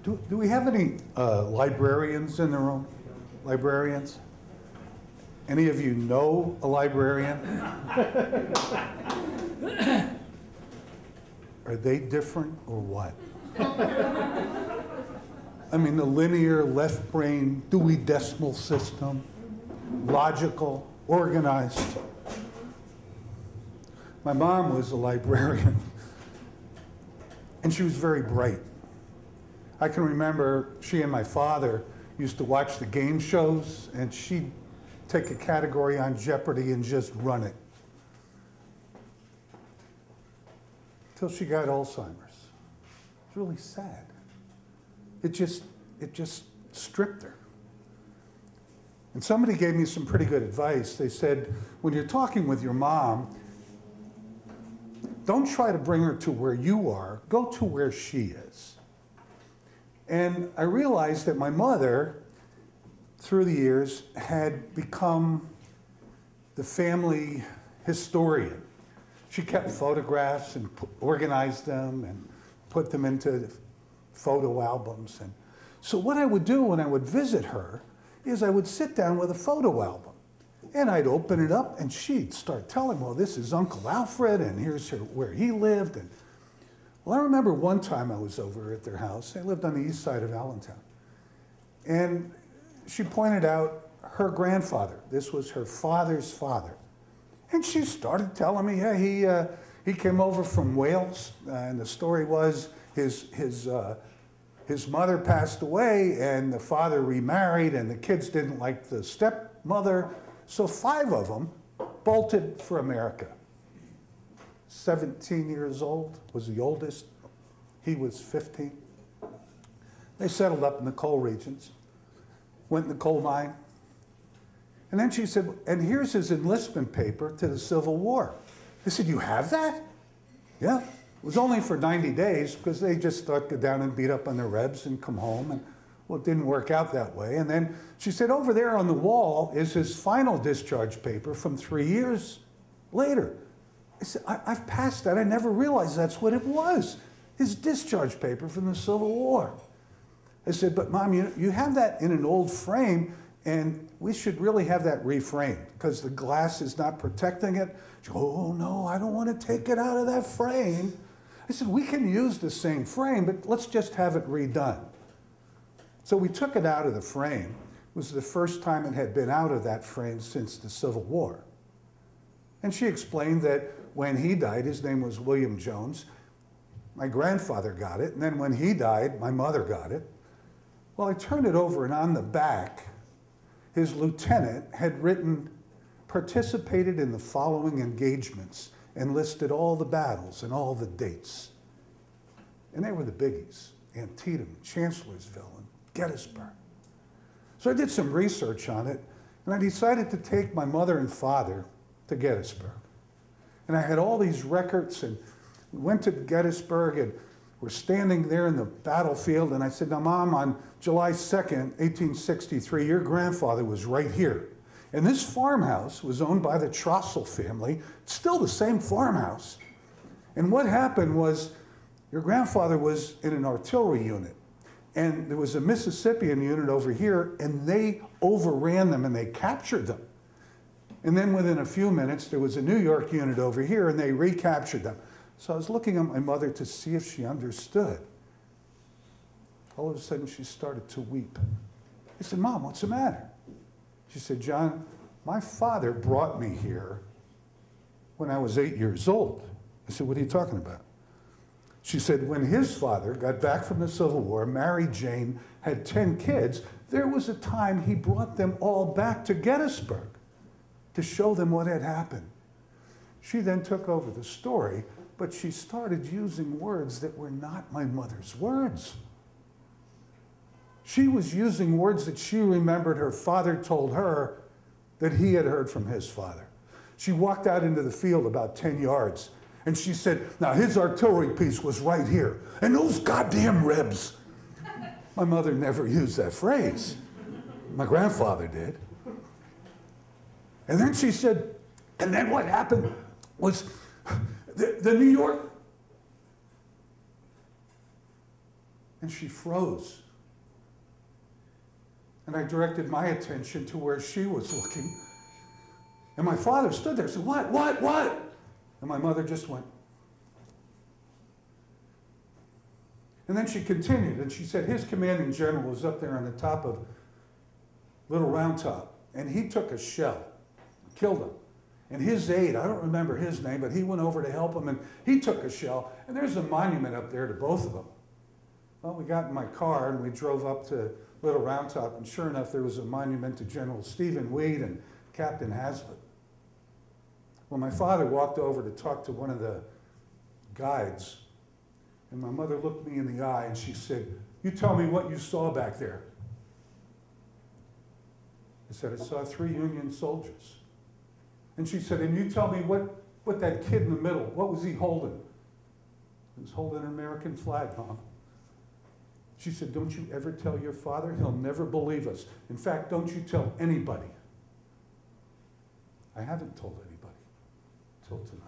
Do we have any librarians in the room? Librarians? Any of you know a librarian? Are they different or what? I mean, the linear, left brain, Dewey Decimal System, logical, organized. My mom was a librarian, and she was very bright. I can remember she and my father used to watch the game shows, and she'd take a category on Jeopardy and just run it. Till she got Alzheimer's. It's really sad. It just stripped her. And somebody gave me some pretty good advice. They said, when you're talking with your mom, don't try to bring her to where you are, go to where she is. And I realized that my mother, through the years, had become the family historian. She kept photographs and organized them and put them into photo albums. And so what I would do when I would visit her is I would sit down with a photo album. And I'd open it up and she'd start telling, well, this is Uncle Alfred and here's where he lived. And well, I remember one time I was over at their house. They lived on the east side of Allentown. And she pointed out her grandfather. This was her father's father. And she started telling me, yeah, he came over from Wales. And the story was his mother passed away and the father remarried and the kids didn't like the stepmother. So 5 of them bolted for America. 17 years old was the oldest. He was 15. They settled up in the coal regions, went in the coal mine. And then she said, and here's his enlistment paper to the Civil War. I said, you have that? Yeah. It was only for 90 days because they just thought go down and beat up on their rebs and come home. And well, it didn't work out that way. And then she said, over there on the wall is his final discharge paper from 3 years later. I said, I've passed that. I never realized that's what it was. His discharge paper from the Civil War. I said, but Mom, you have that in an old frame, and we should really have that reframed because the glass is not protecting it. She goes, oh, no, I don't want to take it out of that frame. I said, we can use the same frame, but let's just have it redone. So we took it out of the frame. It was the first time it had been out of that frame since the Civil War. And she explained that when he died, his name was William Jones, my grandfather got it, and then when he died, my mother got it. Well, I turned it over, and on the back, his lieutenant had written, participated in the following engagements, and listed all the battles and all the dates. And they were the biggies, Antietam, Chancellorsville, and Gettysburg. So I did some research on it, and I decided to take my mother and father to Gettysburg. And I had all these records, and we went to Gettysburg, and we're standing there in the battlefield, and I said, now, Mom, on July 2nd, 1863, your grandfather was right here. And this farmhouse was owned by the Trossel family. It's still the same farmhouse. And what happened was your grandfather was in an artillery unit. And there was a Mississippian unit over here, and they overran them and they captured them. And then within a few minutes, there was a New York unit over here, and they recaptured them. So I was looking at my mother to see if she understood. All of a sudden, she started to weep. I said, Mom, what's the matter? She said, John, my father brought me here when I was 8 years old. I said, what are you talking about? She said, when his father got back from the Civil War, married Jane, had 10 kids, there was a time he brought them all back to Gettysburg to show them what had happened. She then took over the story, but she started using words that were not my mother's words. She was using words that she remembered her father told her that he had heard from his father. She walked out into the field about 10 yards, and she said, now his artillery piece was right here, and those goddamn Rebs. My mother never used that phrase. My grandfather did. And then she said, and then what happened was the New York, And she froze. And I directed my attention to where she was looking. And my father stood there and said, what? And my mother just went. And then she continued, and she said his commanding general was up there on the top of Little Round Top, and he took a shell, killed him. And his aide, I don't remember his name, but he went over to help him, and he took a shell, and there's a monument up there to both of them. Well, we got in my car, and we drove up to Little Round Top, and sure enough, there was a monument to General Stephen Weed and Captain Hazlitt. Well, my father walked over to talk to one of the guides, and my mother looked me in the eye, and she said, "You tell me what you saw back there." I said, "I saw 3 Union soldiers." And she said, "And you tell me what that kid in the middle, what was he holding?" He was holding an American flag, Mom. She said, "Don't you ever tell your father? He'll never believe us. In fact, don't you tell anybody." I haven't told anybody till tonight.